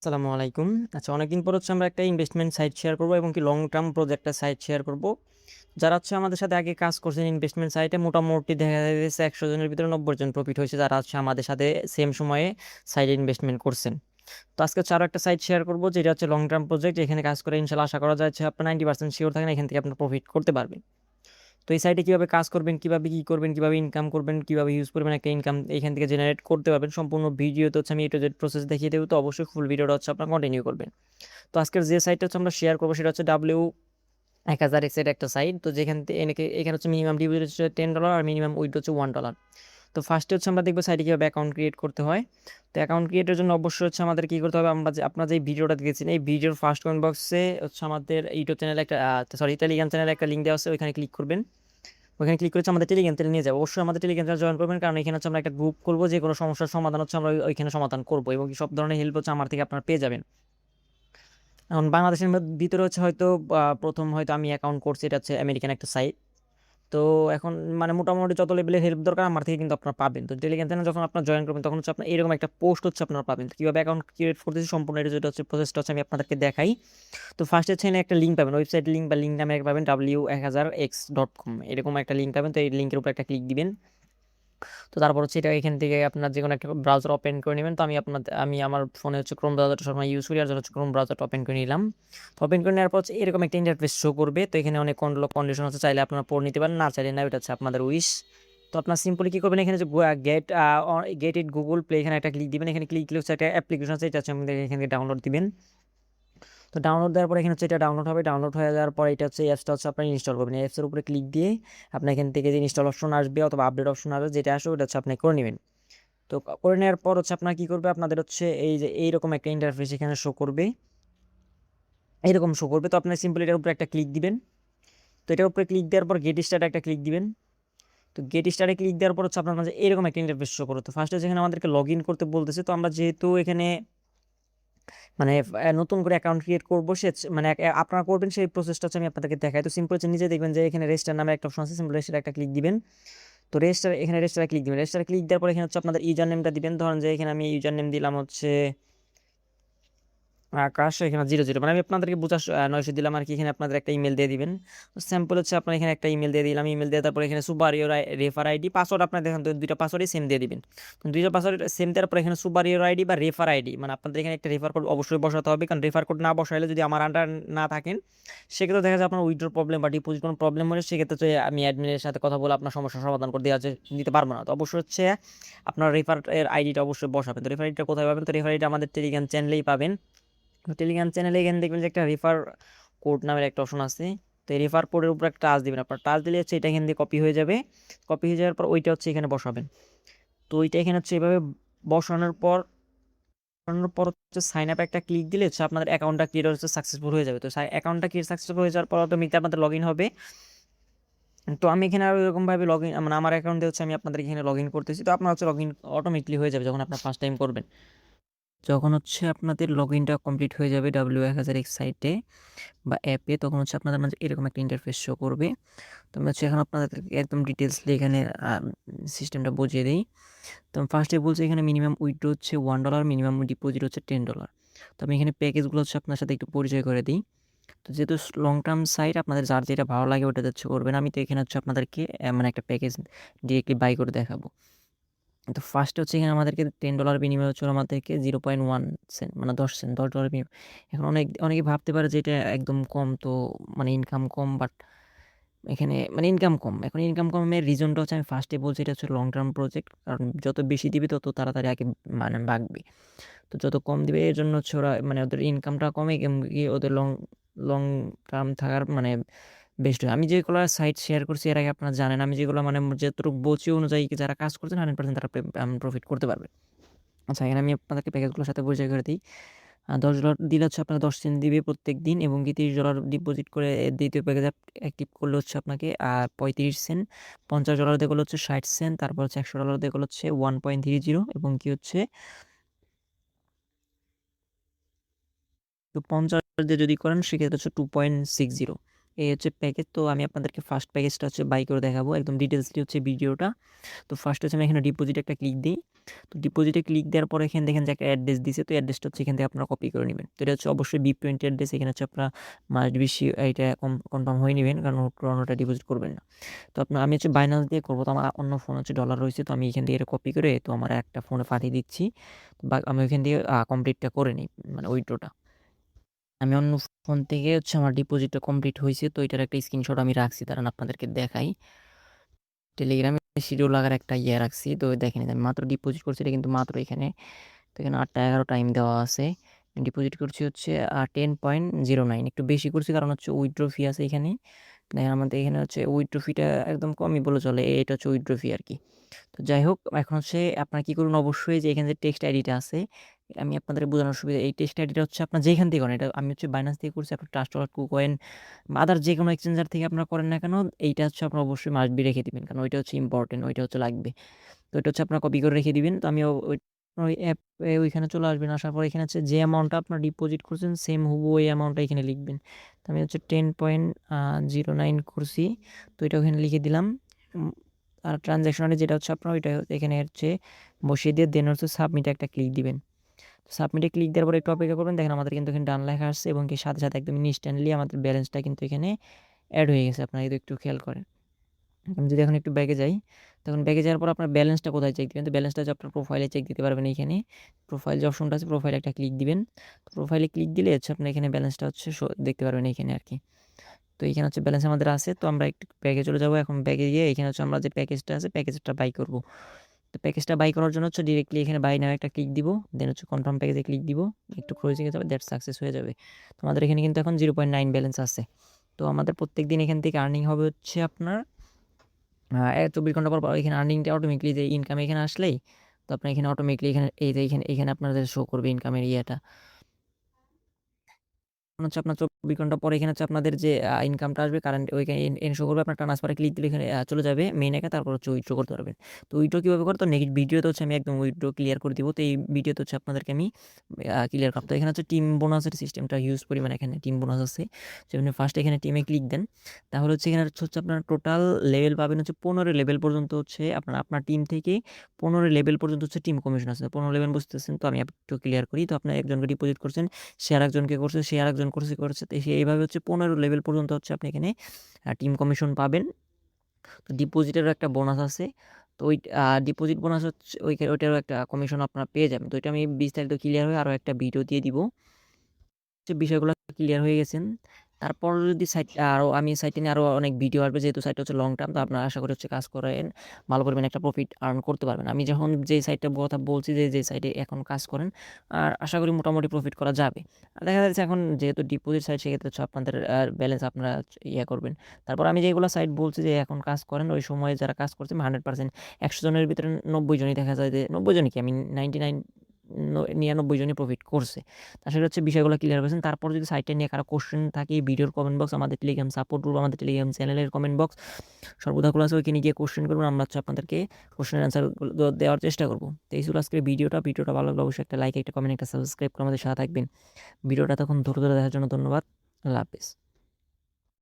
আসসালামু আলাইকুম। আচ্ছা, অনেকদিন পর হচ্ছে আমরা একটা ইনভেস্টমেন্ট সাইট শেয়ার করব এবং কি লং টার্ম প্রজেক্টের সাইট শেয়ার করব। যারা হচ্ছে আমাদের সাথে আগে কাজ করছেন ইনভেস্টমেন্ট সাইটে, মোটামুটি দেখা যাচ্ছে 100 জনের ভিতরে 90 জন প্রফিট হয়েছে, যারা হচ্ছে আমাদের সাথে সেম সময়ে সাইটে ইনভেস্টমেন্ট করছেন। তো আজকে হচ্ছে আরও একটা সাইট শেয়ার করব, যেটা হচ্ছে লং টার্ম প্রজেক্ট। এখানে কাজ করে ইনশাল্লাহ আশা করা যাচ্ছে আপনার 90% শিওর থাকেন এখান থেকে আপনার প্রফিট করতে পারবেন। তো এই সাইটে কীভাবে কাজ করবেন, কীভাবে কী করবেন, কীভাবে ইনকাম করবেন, কীভাবে ইউজ করবেন একটা ইনকাম এখান থেকে জেনারেট করতে পারবেন, সম্পূর্ণ ভিডিওতে হচ্ছে আমি A to Z প্রসেস দেখিয়ে দেবো। তো অবশ্যই ফুল ভিডিওটা হচ্ছে আপনার কন্টিনিউ করবেন। তো আজকের যে সাইটটা হচ্ছে আমরা শেয়ার করবো সেটা হচ্ছে W1000X এর একটা সাইট। তো যেখান থেকে এখানে হচ্ছে মিনিমাম ডিপোজিট হচ্ছে $10 আর মিনিমাম উইথড্র হচ্ছে $1। তো ফার্স্টে হচ্ছে আমরা দেখবো সাইটে কীভাবে অ্যাকাউন্ট ক্রিয়েট করতে হয়। তো অ্যাকাউন্ট ক্রিয়েটের জন্য অবশ্যই হচ্ছে আমাদের কী করতে হবে, আমরা যে আপনার যে ভিডিওটা দেখেছেন এই ভিডিওর ফার্স্ট কমেন্ট বক্সে হচ্ছে আমাদের ইউটিউব চ্যানেলে একটা টেলিগ্রাম চ্যানেলে একটা লিঙ্ক দেওয়া আছে, ওইখানে ক্লিক করবেন। ওখানে ক্লিক করেছে আমাদের টেলিগ্রাম চ্যানেল নিয়ে যাবো। অবশ্যই আমাদের টেলিগ্রাম চ্যানেল জয়েন করবেন, কারণ এখানে হচ্ছে আমরা একটা গ্রুপ করবো, যে কোনো সমস্যার সমাধান হচ্ছে আমরা ওইখানে সমাধান করবো এবং সব ধরনের হেল্প হচ্ছে আমার থেকে আপনারা পেয়ে যাবেন। এখন বাংলাদেশের ভিতরে হচ্ছে হয়তো প্রথম হয়তো আমি অ্যাকাউন্ট করছি, এটা হচ্ছে আমেরিকান একটা সাইট। তো এখন মানে মোটামুটি যত লেভেলের হেল্প দরকার আমার থেকে কিন্তু আপনারা পাবেন। তো টেলিগ্রাম চ্যানেল যখন আপনারা জয়েন করবেন তখন হচ্ছে আপনার এরকম একটা পোস্ট হচ্ছে আপনারা পাবেন। তো কীভাবে অ্যাকাউন্ট ক্রিয়েট করতেছি সম্পূর্ণ এটা যেটা হচ্ছে প্রসেসটা হচ্ছে আমি আপনাদেরকে দেখাই। তো ফার্স্টে হচ্ছে একটা লিঙ্ক পাবেন, ওয়েবসাইট লিঙ্ক বা লিঙ্ক নামে পাবেন w1000x.com, এরকম একটা লিঙ্ক পাবেন। তো এই লিঙ্কের উপর একটা ক্লিক দিবেন। তো তারপর হচ্ছে এটা এখান থেকে আপনার যে কোনো একটা ব্রাউজার ওপেন করে নেবেন। তো আমি আমার ফোনে হচ্ছে ক্রোম ব্রাউজারটা সবসময় ইউজ করি, আর জন্য হচ্ছে ক্রোম ব্রাউজারটা ওপেন করে নিলাম। তো ওপেন করে নেওয়ার পর হচ্ছে এরকম একটা ইন্টারফেস শো করবে। তো এখানে অনেক কন্ডিশন হচ্ছে, চাইলে আপনারা পড়ে নিতে পারেন, না চাইলে না, এটা হচ্ছে আপনাদের উইশ। তো আপনার সিম্পলি কী করবেন, এখানে যে গেট ইট গুগল প্লে, এখানে একটা ক্লিক দিবেন। এখানে ক্লিক দিলে হচ্ছে একটা অ্যাপ্লিকেশন আছে, এটা হচ্ছে আমাদের এখান থেকে ডাউনলোড দিবেন। তো ডাউনলোড দেওয়ার পরে এখানে হচ্ছে এটা ডাউনলোড হবে। ডাউনলোড হয়ে যাওয়ার পরে এটা হচ্ছে অ্যাপসটা হচ্ছে আপনি ইনস্টল করবেন। এই অ্যাপসের উপরে ক্লিক দিয়ে আপনার এখান থেকে যে ইনস্টল অপশন আসবে অথবা আপডেট অপশন আসবে, যেটা আসবে ওটা হচ্ছে আপনি করে নেবেন। তো করে নেওয়ার পর হচ্ছে আপনার কী করবে, আপনাদের হচ্ছে এই যে এইরকম একটা ইন্টারফেস এখানে শো করবে, এইরকম শো করবে। তো আপনি সিম্পলি এটার উপরে একটা ক্লিক দিবেন। তো এটার উপরে ক্লিক দেওয়ার পর গেট স্টার্টে একটা ক্লিক দিবেন। তো গেট স্টার্টে ক্লিক দেওয়ার পর হচ্ছে আপনার মাঝে এরকম একটা ইন্টারফেস শো করবে। তো ফার্স্টে যেখানে আমাদেরকে লগ ইন করতে বলতেছে, তো আমরা যেহেতু এখানে মানে নতুন করে অ্যাকাউন্ট ক্রিয়েট করবো, সে মানে আপনারা করবেন সেই প্রসেসটা হচ্ছে আমি আপনাদেরকে দেখাই। তো সিম্পল হচ্ছে নিজে দেখবেন যে এখানে রেজিস্টার নামে একটা অপশন আছে, সিম্পল রেজিস্টার একটা ক্লিক দিবেন। তো এখানে রেজিস্টারে ক্লিক দিবেন। রেজিস্টারে ক্লিক দেওয়ার পর এখানে হচ্ছে আপনাদের ইউজার নেমটা দিবেন। ধরেন যে এখানে আমি ইউজার নেম দিলাম হচ্ছে আকাশ, এখানে 00, মানে আমি আপনাদেরকে 900 দিলাম আর কি। এখানে আপনাদের একটা ইমেল দিয়ে দিবেন। তো স্যাম্পল হচ্ছে আপনার এখানে একটা ইমেল দিয়ে দিলাম। ইমেল দিয়ে তারপর এখানে সুপারিয়র রেফার আইডি, পাসওয়ার্ড আপনার দেখেন তো দুইটা পাসওয়ার্ডই সেম দিয়ে দিবেন। তো দুইটা পাসওয়ার্ড সেম দেওয়ার পর এখানে সুপারিয়র আইডি বা রেফার আইডি, মানে আপনাদের এখানে একটা রেফার কোড অবশ্যই বসাতে হবে, কারণ রেফার কোড না বসাইলে যদি আমার আন্ডার না থাকেন সেক্ষেত্রে দেখা যায় আপনার উইথড্র প্রবলেম বা ডিপোজিট কোনো প্রবলেম হলে সেক্ষেত্রে হচ্ছে আমি অ্যাডমিনের সাথে কথা বলে আপনার সমস্যার সমাধান করে দিতে পারবো না। তো অবশ্যই হচ্ছে আপনার রেফার এর আইডিটা অবশ্যই বসাবেন। তো রেফার আইডিটা কোথায় পাবেন, তো রেফার আইডিটা আমাদের টেলিগ্রাম চ্যানেলেই পাবেন। তো টেলিগ্রাম চ্যানেলে এখানে দেখবেন যে একটা রেফার কোড নামের একটা অপশন আছে। তো এই রেফার কোডের উপর একটা টাচ দিবেন, আপনার টাচ দিলে হচ্ছে এটা এখান দিয়ে কপি হয়ে যাবে। কপি হয়ে যাওয়ার পর ওইটা হচ্ছে এখানে বসাবেন। তো ওইটা এখানে হচ্ছে এভাবে বসানোর পর হচ্ছে সাইন আপ একটা ক্লিক দিলে হচ্ছে আপনাদের অ্যাকাউন্টটা ক্রিয়েট হচ্ছে সাকসেসফুল হয়ে যাবে। তো অ্যাকাউন্টটা ক্রিয়েট সাকসেসফুল হয়ে যাওয়ার পর অটোমেটিক আপনাদের লগ ইন হবে। তো আমি এখানে আরও এরকমভাবে লগ ইন, মানে আমার অ্যাকাউন্টে হচ্ছে আমি আপনাদের এখানে লগ ইন করতেছি। তো আপনার হচ্ছে লগ ইন অটোমেটিকলি হয়ে যাবে যখন আপনার ফার্স্ট টাইম করবেন। যখন হচ্ছে আপনাদের লগ ইনটা কমপ্লিট হয়ে যাবে W1000X সাইটে বা অ্যাপে, তখন হচ্ছে আপনাদের মাঝে এরকম একটা ইন্টারফেস শো করবে। তো আমি হচ্ছে এখন আপনাদেরকে একদম ডিটেলসলি এখানে সিস্টেমটা বুঝিয়ে দিই। তো ফার্স্টে বলছে এখানে মিনিমাম উইথড্র হচ্ছে $1, মিনিমাম ডিপোজিট হচ্ছে $10। তো আমি এখানে প্যাকেজগুলো হচ্ছে আপনার সাথে একটু পরিচয় করে দিই। তো যেহেতু লং টার্ম সাইট, আপনাদের যার যেটা ভালো লাগে ওটা হচ্ছে করবেন। আমি তো এখানে হচ্ছে আপনাদেরকে মানে একটা প্যাকেজ ডিরেক্টলি বাই করে দেখাবো। তো ফার্স্টে হচ্ছে এখানে আমাদেরকে $10 বিনিময়ে হচ্ছে আমাদেরকে 0.1 সেন্ট, মানে 10 সেন্ট, $10 বিনিময়। এখন অনেকে ভাবতে পারে যে এটা একদম কম, তো মানে ইনকাম কম, বাট এখানে মানে ইনকাম কম। এখন ইনকাম কমের রিজনটা হচ্ছে আমি ফার্স্টে বলছি এটা হচ্ছে লং টার্ম প্রজেক্ট, কারণ যত বেশি দিবে তত তাড়াতাড়ি আগে মানে বাড়বে। তো যত কম দিবে এর জন্য হচ্ছে ওরা মানে ওদের ইনকামটা কমে, ওদের লং লং টার্ম থাকার মানে বেস্ট হয়। আমি যেগুলো সাইট শেয়ার করছি এর আগে আপনারা জানেন, আমি যেগুলো মানে যতটুকু বলছি অনুযায়ী যারা কাজ করছেন 100% তারা প্রফিট করতে পারবে। আচ্ছা, এখানে আমি আপনাদেরকে প্যাকেজগুলোর সাথে পরিচয় করে দিই। $10 দিলে হচ্ছে আপনাকে 10 সেন্ট দিবে প্রত্যেক দিন, এবং কি $30 ডিপোজিট করে দ্বিতীয় প্যাকেজ অ্যাক্টিভ করলে হচ্ছে আপনাকে 35 সেন্ট, $50 দিয়ে করলে হচ্ছে 60 সেন্ট, তারপর হচ্ছে $100 দিয়ে করলে হচ্ছে 1.30, এবং কি হচ্ছে তো 50 দিয়ে যদি করেন সেক্ষেত্রে হচ্ছে 2.60। এই হচ্ছে প্যাকেজ। তো আমি আপনাদেরকে ফার্স্ট প্যাকেজটা হচ্ছে বাই করে দেখাবো, একদম ডিটেলসটি হচ্ছে ভিডিওটা। তো ফার্স্ট হচ্ছে আমি এখানে ডিপোজিট একটা ক্লিক দিই। তো ডিপোজিটে ক্লিক দেওয়ার পরে এখানে দেখেন যে একটা অ্যাড্রেস দিছে, তো অ্যাড্রেসটা হচ্ছে এখান থেকে আপনারা কপি করে নেবেন। তো এটা হচ্ছে অবশ্যই BIP20 অ্যাড্রেস, এখানে হচ্ছে আপনারা মাস্ট বেশি এইটা কনফার্ম হয়ে নেবেন, কারণ পুরোনোটা ডিপোজিট করবেন না। তো আমি হচ্ছে বাইন্যান্স দিয়ে করবো, তো আমার অন্য ফোন হচ্ছে ডলার রয়েছে, তো আমি এখান থেকে এটা কপি করে তো আমার একটা ফোনে পাঠিয়ে দিচ্ছি, বা আমি ওইখান থেকে কমপ্লিটটা করে নিই, মানে উইথড্রটা। আমি অন্য ফোন থেকে হচ্ছে আমার ডিপোজিটটা কমপ্লিট হয়েছে, তো এটার একটা স্ক্রিনশট আমি রাখছি, দাঁড়ান আপনাদেরকে দেখাই। টেলিগ্রামে শিডিউল লাগার একটা রাখছি, তো দেখেন আমি মাত্র ডিপোজিট করছি, এটা কিন্তু মাত্র এখানে, তো এখানে 8টা 11 টাইম দেওয়া আছে। ডিপোজিট করছি হচ্ছে 10.09, একটু বেশি করছি কারণ হচ্ছে উইথড্র ফি আছে এখানে। দেখেন আমাদের এখানে হচ্ছে উইথড্র ফিটা একদম কমই বলে চলে, এটা হচ্ছে উইথড্র ফি আর কি। তো যাই হোক, এখন হচ্ছে আপনারা কী করুন, অবশ্যই যে এখানে যে টেক্সট আইডিটা আছে, আমি আপনাদের বোঝানোর সুবিধা, এই টেক্সট আইডিটা হচ্ছে আপনার যেখান থেকে করেন, এটা আমি হচ্ছে বাইন্যান্স থেকে করছি, আপনার ট্রাস্ট ওয়ালেট, কুকয়েন বা আদার যে কোনো এক্সচেঞ্জার থেকে আপনারা করেন না কেন, এইটা হচ্ছে আপনার অবশ্যই মাস্ট বি রেখে দিবেন, কারণ ওইটা হচ্ছে ইম্পর্টেন্ট, ওইটা হচ্ছে লাগবে। তো এটা হচ্ছে আপনার কপি করে রেখে দিবেন। তো আমি ওই অ্যাপে ওইখানে চলে আসবেন, আসার পর এখানে হচ্ছে যে অ্যামাউন্টটা আপনার ডিপোজিট করছেন সেম হুবহু ওই অ্যামাউন্টটা এখানে লিখবেন। তো আমি হচ্ছে 10.09 করছি, তো এটা ওখানে লিখে দিলাম। আর ট্রানজ্যাকশনে যেটা হচ্ছে আপনার ওইটা এখানে হচ্ছে বসিয়ে দিয়ে দেন হচ্ছে সাবমিটে একটা ক্লিক দিবেন। সাবমিটে ক্লিক দেওয়ার পরে একটু অপেক্ষা করবেন, দেখেন আমাদের কিন্তু এখানে ডান লেখা আসছে, এবং কি সাথে সাথে একদম ইনস্ট্যান্টলি আমাদের ব্যালেন্সটা কিন্তু এখানে অ্যাড হয়ে গেছে, আপনারা যদি একটু খেয়াল করেন। আমি যদি এখন একটু ব্যাকে যাই, তখন ব্যাকে যাওয়ার পর আপনার ব্যালেন্সটা কোথায় চেক দিবেন, তো ব্যালেন্সটা হচ্ছে আপনার প্রোফাইলে চেক দিতে পারবেন। এইখানে প্রোফাইল যে অপশনটা আছে, প্রোফাইলে একটা ক্লিক দিবেন। তো প্রোফাইলে ক্লিক দিলে হচ্ছে আপনি এখানে ব্যালেন্সটা হচ্ছে দেখতে পারবেন এইখানে আর কি। তো এইখানে হচ্ছে ব্যালেন্স আমাদের আছে, তো আমরা একটু ব্যাকে চলে যাবো। এখন ব্যাকে গিয়ে এখানে হচ্ছে আমরা যে প্যাকেজটা আছে প্যাকেজটা বাই করব। তো প্যাকেজটা বাই করার জন্য হচ্ছে ডিরেক্টলি এখানে বাই নামে একটা ক্লিক দিব, দেন হচ্ছে কনফার্ম প্যাকেজে ক্লিক দিব, একটু ক্লোজিং এ যাবে, দ্যাট সাকসেস হয়ে যাবে। তো আমাদের এখানে কিন্তু এখন 0.9 ব্যালেন্স আছে। তো আমাদের প্রত্যেক দিন এখান থেকে আর্নিং হবে হচ্ছে আপনার 24 ঘন্টা পর এখানে আর্নিংটা অটোমেটিকলি যে ইনকাম এখানে আসলেই, তো আপনার এখানে অটোমেটিকলি এখানে এই যে এখানে আপনাদের শো করবে ইনকামের ইয়েটা। হচ্ছে আপনার 24 ঘন্টা পরে এখানে হচ্ছে আপনাদের যে ইনকামটা আসবে কারেন্ট ওইখানে শো করবে, আপনার ট্রান্সফারে ক্লিক দিলে এখানে চলে যাবে মেইন অ্যাকাউন্ট, তারপর হচ্ছে উইথড্র করতে পারবেন। তো উইথড্র কীভাবে করে, তো নেক্সট ভিডিওতে হচ্ছে আমি একদম উইথড্র ক্লিয়ার করে দিব। তো এই ভিডিওতে হচ্ছে আপনাদেরকে আমি ক্লিয়ার করব। তো এখানে হচ্ছে টিম বোনাসের সিস্টেমটা হিউজ পরিমাণে এখানে টিম বোনাস আছে, যেমন ফার্স্ট এখানে টিমে ক্লিক দেন, তাহলে হচ্ছে এখানে হচ্ছে আপনার টোটাল লেভেল পাবেন হচ্ছে 15 লেভেল পর্যন্ত, হচ্ছে আপনার টিম থেকে 15 লেভেল পর্যন্ত হচ্ছে টিম কমিশন আছে। 15 লেভেল বুঝতেছেন, তো আমি একটু ক্লিয়ার করি। তো আপনি একজনকে ডিপোজিট করছেন, সে আরেকজনকে করছে, সে আরেকজন করছে, তো এইভাবে হচ্ছে 15 লেভেল পর্যন্ত হচ্ছে আপনি এখানে টিম কমিশন পাবেন। তো ডিপোজিটেরও একটা বোনাস আছে, তো ওই ডিপোজিট বোনাস হচ্ছে ওইটারও একটা কমিশন আপনারা পেয়ে যাবেন। তো এটা আমি বিস্তারিত ক্লিয়ার হয়ে আরও একটা ভিডিও দিয়ে দিব, যে বিষয়গুলো ক্লিয়ার হয়ে গেছেন। তারপর যদি আমি সাইটে নিয়ে আরও অনেক ভিডিও আসবে, যেহেতু সাইটটা হচ্ছে লং টার্ম, তো আপনারা আশা করি হচ্ছে কাজ করেন ভালো পরিমাণে একটা প্রফিট আর্ন করতে পারবেন। আমি যখন যে সাইটটার কথা বলছি, যে সাইটে এখন কাজ করেন, আর আশা করি মোটামুটি প্রফিট করা যাবে। আর দেখা যাচ্ছে এখন যেহেতু ডিপোজিট সাইট, সেক্ষেত্রে হচ্ছে আপনাদের ব্যালেন্স আপনারা করবেন। তারপর আমি যেগুলো সাইট বলছি যে এখন কাজ করেন, ওই সময় যারা কাজ করছে 100%, 100 জনের ভিতরে 90 জনই দেখা যায়, যে 90 জনই কি আমি 99 জনই প্রফিট করছে। আসলে হচ্ছে বিষয়গুলো ক্লিয়ার করেছেন। তারপর যদি সাইটটা নিয়ে কারো কোশ্চেন থাকে, ভিডিওর কমেন্ট বক্স, আমাদের টেলিগ্রাম সাপোর্ট গ্রুপ, আমাদের টেলিগ্রাম চ্যানেলের কমেন্ট বক্স সর্বদা খোলা আছে, ওইখানে গিয়ে কোশ্চেন করবেন, আমরা হচ্ছে আপনাদেরকে কোশ্চেনের অ্যান্সারগুলো দেওয়ার চেষ্টা করবো। তো এই ছিল আজকের ভিডিওটা ভালো লাগলে অবশ্যই একটা লাইক, একটা কমেন্ট, একটা সাবস্ক্রাইব করে আমাদের সাথে থাকবেন। ভিডিওটা তখন ধরে দেখার জন্য ধন্যবাদ। আল্লাহ হাফিজ।